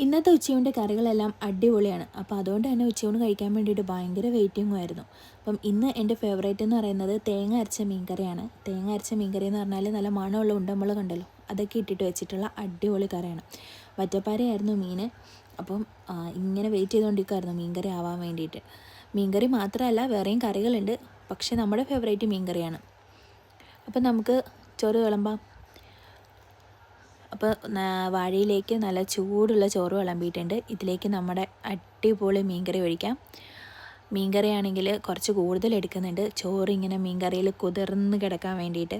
ഇന്നത്തെ ഉച്ചയൂണിൻ്റെ കറികളെല്ലാം അടിപൊളിയാണ്. അപ്പോൾ അതുകൊണ്ട് തന്നെ ഉച്ചയൂണ് കഴിക്കാൻ വേണ്ടിയിട്ട് ഭയങ്കര വെയിറ്റിംഗും ആയിരുന്നു. അപ്പം ഇന്ന് എൻ്റെ ഫേവറേറ്റ് എന്ന് പറയുന്നത് തേങ്ങ അരച്ച മീൻകറിയാണ്. തേങ്ങ അരച്ച മീൻകറി എന്ന് പറഞ്ഞാൽ നല്ല മണമുള്ള ഉണ്ടമുളക് ഉണ്ടല്ലോ, അതൊക്കെ ഇട്ടിട്ട് വെച്ചിട്ടുള്ള അടിപൊളി കറിയാണ്. വറ്റപ്പാരയായിരുന്നു മീൻ. അപ്പം ഇങ്ങനെ വെയിറ്റ് ചെയ്തുകൊണ്ടിരിക്കുമായിരുന്നു മീൻകറി ആവാൻ വേണ്ടിയിട്ട്. മീൻകറി മാത്രമല്ല വേറെയും കറികളുണ്ട്, പക്ഷേ നമ്മുടെ ഫേവറേറ്റ് മീൻകറിയാണ്. അപ്പം നമുക്ക് ചോറ് വിളമ്പാം. അപ്പോൾ വാഴയിലേക്ക് നല്ല ചൂടുള്ള ചോറ് വിളമ്പിയിട്ടുണ്ട്. ഇതിലേക്ക് നമ്മുടെ അടിപൊളി മീൻകറി ഒഴിക്കാം. മീൻകറി ആണെങ്കിൽ കുറച്ച് കൂടുതൽ എടുക്കുന്നുണ്ട്, ചോറ് ഇങ്ങനെ മീൻകറിയിൽ കുതിർന്ന് കിടക്കാൻ വേണ്ടിയിട്ട്.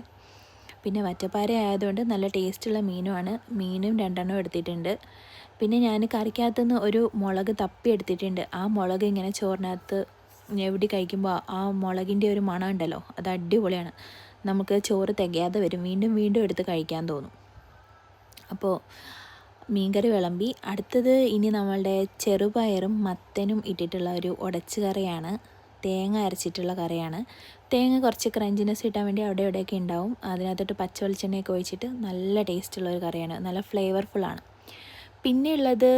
പിന്നെ വറ്റപ്പാര ആയതുകൊണ്ട് നല്ല ടേസ്റ്റുള്ള മീനുമാണ്. മീനും 2 എടുത്തിട്ടുണ്ട്. പിന്നെ ഞാൻ കറിക്കകത്തുനിന്ന് ഒരു മുളക് തപ്പി എടുത്തിട്ടുണ്ട്. ആ മുളക് ഇങ്ങനെ ചോറിനകത്ത് എവിടെ കഴിക്കുമ്പോൾ ആ മുളകിൻ്റെ ഒരു മണം ഉണ്ടല്ലോ, അത് അടിപൊളിയാണ്. നമുക്ക് ചോറ് തികയാതെ വരും, വീണ്ടും വീണ്ടും എടുത്ത് കഴിക്കാൻ തോന്നും. അപ്പോൾ മീൻകറി വിളമ്പി. അടുത്തത് ഇനി നമ്മളുടെ ചെറുപയറും മത്തനും ഇട്ടിട്ടുള്ള ഒരു ഉടച്ച് കറിയാണ്. തേങ്ങ അരച്ചിട്ടുള്ള കറിയാണ്. തേങ്ങ കുറച്ച് ക്രഞ്ചിനെസ് കിട്ടാൻ വേണ്ടി അവിടെ ഇവിടെയൊക്കെ ഉണ്ടാവും. അതിനകത്തോട്ട് പച്ച വെളിച്ചെണ്ണയൊക്കെ ഒഴിച്ചിട്ട് നല്ല ടേസ്റ്റുള്ളൊരു കറിയാണ്, നല്ല ഫ്ലേവർഫുള്ളാണ്. പിന്നെ ഉള്ളത്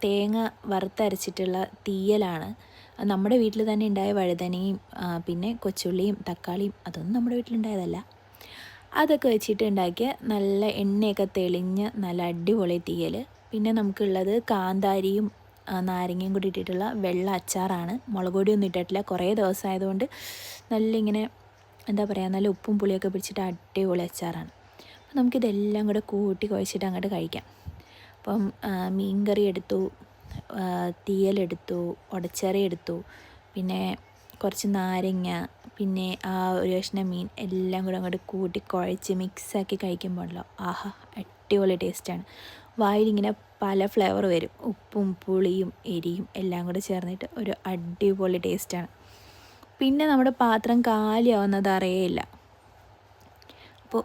തേങ്ങ വറുത്തരച്ചിട്ടുള്ള തീയലാണ്. നമ്മുടെ വീട്ടിൽ തന്നെ ഉണ്ടായ വഴുതനയും പിന്നെ കൊച്ചുള്ളിയും തക്കാളിയും, അതൊന്നും നമ്മുടെ വീട്ടിലുണ്ടായതല്ല. അതൊക്കെ വെച്ചിട്ട് ഉണ്ടാക്കിയ നല്ല എണ്ണയൊക്കെ തെളിഞ്ഞ നല്ല അടിപൊളി തീയൽ. പിന്നെ നമുക്കുള്ളത് കാന്താരിയും നാരങ്ങയും കൂടി ഇട്ടിട്ടുള്ള വെള്ള അച്ചാറാണ്. മുളക് പൊടിയൊന്നും ഇട്ടിട്ടില്ല, കുറേ ദിവസമായതുകൊണ്ട് നല്ല ഇങ്ങനെ എന്താ പറയുക, നല്ല ഉപ്പും പുളിയൊക്കെ പിടിച്ചിട്ട് അടിപൊളി അച്ചാറാണ്. അപ്പം നമുക്കിതെല്ലാം കൂടെ കൂട്ടി കുഴച്ചിട്ട് അങ്ങോട്ട് കഴിക്കാം. അപ്പം മീൻകറി എടുത്തു, തീയലെടുത്തു, ഉടച്ചറി എടുത്തു, പിന്നെ കുറച്ച് നാരങ്ങ, പിന്നെ ആ ഒരു കഷ്ണം മീൻ, എല്ലാം കൂടെ അങ്ങോട്ട് കൂട്ടി കുഴച്ച് മിക്സാക്കി കഴിക്കുമ്പോൾ ഉണ്ടല്ലോ, ആഹാ അടിപൊളി ടേസ്റ്റാണ്. വായിലിങ്ങനെ പല ഫ്ലേവർ വരും, ഉപ്പും പുളിയും എരിയും എല്ലാം കൂടെ ചേർന്നിട്ട് ഒരു അടിപൊളി ടേസ്റ്റാണ്. പിന്നെ നമ്മുടെ പാത്രം കാലിയാവുന്നത് അറിയേയില്ല. അപ്പോൾ